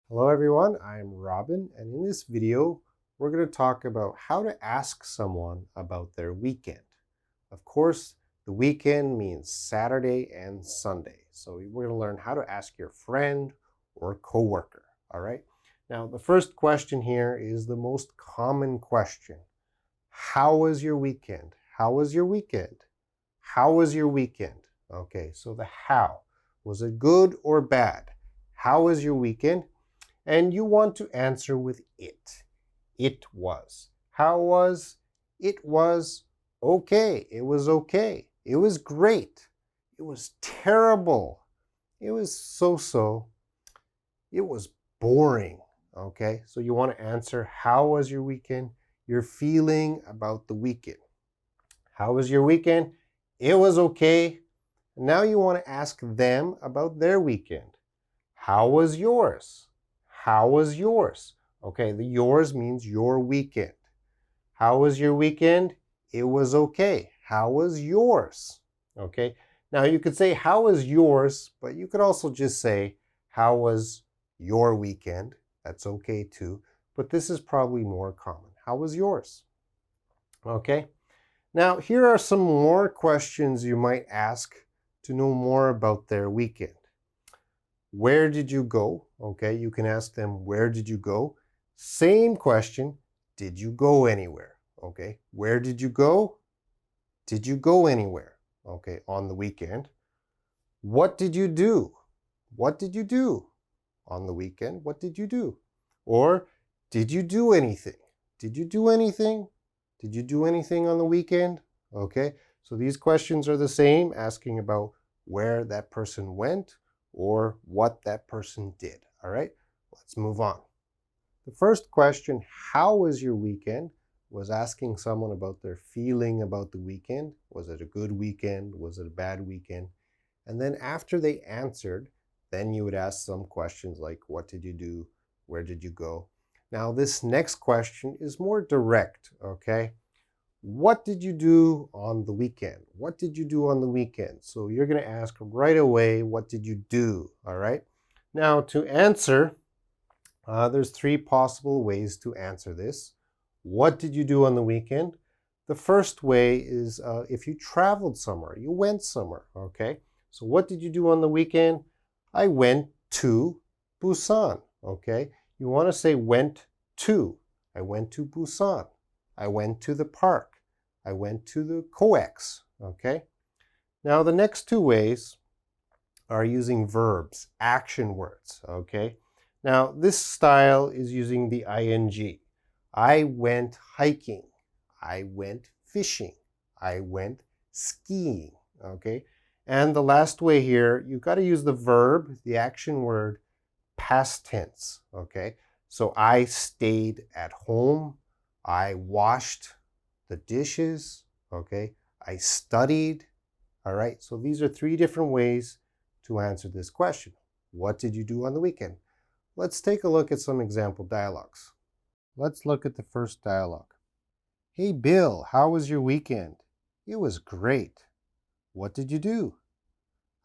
Hello everyone, I'm Robin, and in this video we're going to talk about how to ask someone about their weekend. Of course, the weekend means Saturday and Sunday, so we're going to learn how to ask your friend or coworker, all right? Now, the first question here is the most common question. How was your weekend? How was your weekend? How was your weekend? Okay, so the how. Was it good or bad? How was your weekend? And you want to answer with it. It was. How was? It was okay. It was okay. It was great. It was terrible. It was so-so. It was boring. Okay, so you want to answer how was your weekend? Your feeling about the weekend. How was your weekend? It was okay. Now you want to ask them about their weekend. How was yours? How was yours? Okay, the yours means your weekend. How was your weekend? It was okay. How was yours? Okay, now you could say, how was yours? But you could also just say, how was your weekend? That's okay too. But this is probably more common. How was yours? Okay, now here are some more questions you might ask to know more about their weekend. Where did you go? Okay, you can ask them, where did you go? Same question, did you go anywhere? Okay, where did you go? Did you go anywhere? Okay, on the weekend. What did you do? What did you do on the weekend? What did you do? Or did you do anything? Did you do anything? Did you do anything on the weekend? Okay, so these questions are the same, asking about where that person went or what that person did. All right, let's move on. The first question, how was your weekend, was asking someone about their feeling about the weekend. Was it a good weekend? Was it a bad weekend? And then after they answered, then you would ask some questions like, what did you do? Where did you go? Now, this next question is more direct, okay? What did you do on the weekend? What did you do on the weekend? So you're going to ask right away, what did you do? All right. Now, to answer, there's three possible ways to answer this. What did you do on the weekend? The first way is if you traveled somewhere, you went somewhere, okay? So what did you do on the weekend? I went to Busan, okay? You want to say went to. I went to Busan. I went to the park. I went to the coex, okay? Now the next two ways are using verbs, action words, okay? Now this style is using the ing. I went hiking. I went fishing. I went skiing, okay? And the last way here, you've got to use the verb, the action word, past tense, okay? So I stayed at home. I washed the dishes, okay? I studied, all right? So these are three different ways to answer this question. What did you do on the weekend? Let's take a look at some example dialogues. Let's look at the first dialogue. Hey Bill, how was your weekend? It was great. What did you do?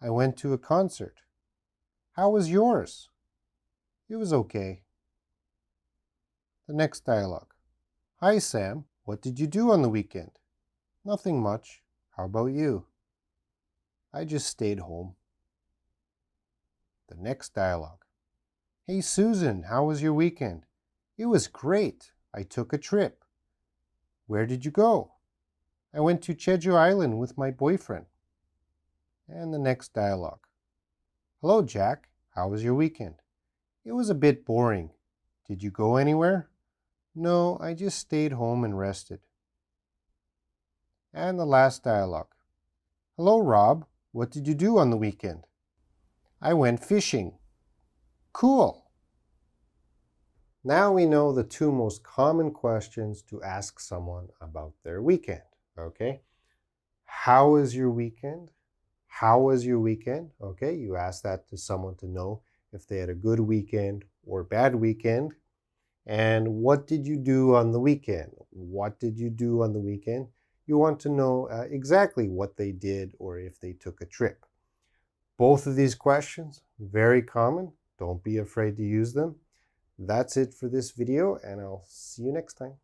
I went to a concert. How was yours? It was okay. The next dialogue. Hi Sam, what did you do on the weekend? Nothing much. How about you? I just stayed home. The next dialogue. Hey Susan, how was your weekend? It was great. I took a trip. Where did you go? I went to Jeju Island with my boyfriend. And the next dialogue. Hello Jack, how was your weekend? It was a bit boring. Did you go anywhere? No, I just stayed home and rested. And the last dialogue. Hello Rob, what did you do on the weekend? I went fishing. Cool. Now we know the two most common questions to ask someone about their weekend, okay? How was your weekend? How was your weekend? Okay, you ask that to someone to know if they had a good weekend or bad weekend. And what did you do on the weekend? What did you do on the weekend? You want to know exactly what they did or if they took a trip. Both of these questions, very common. Don't be afraid to use them. That's it for this video, and I'll see you next time.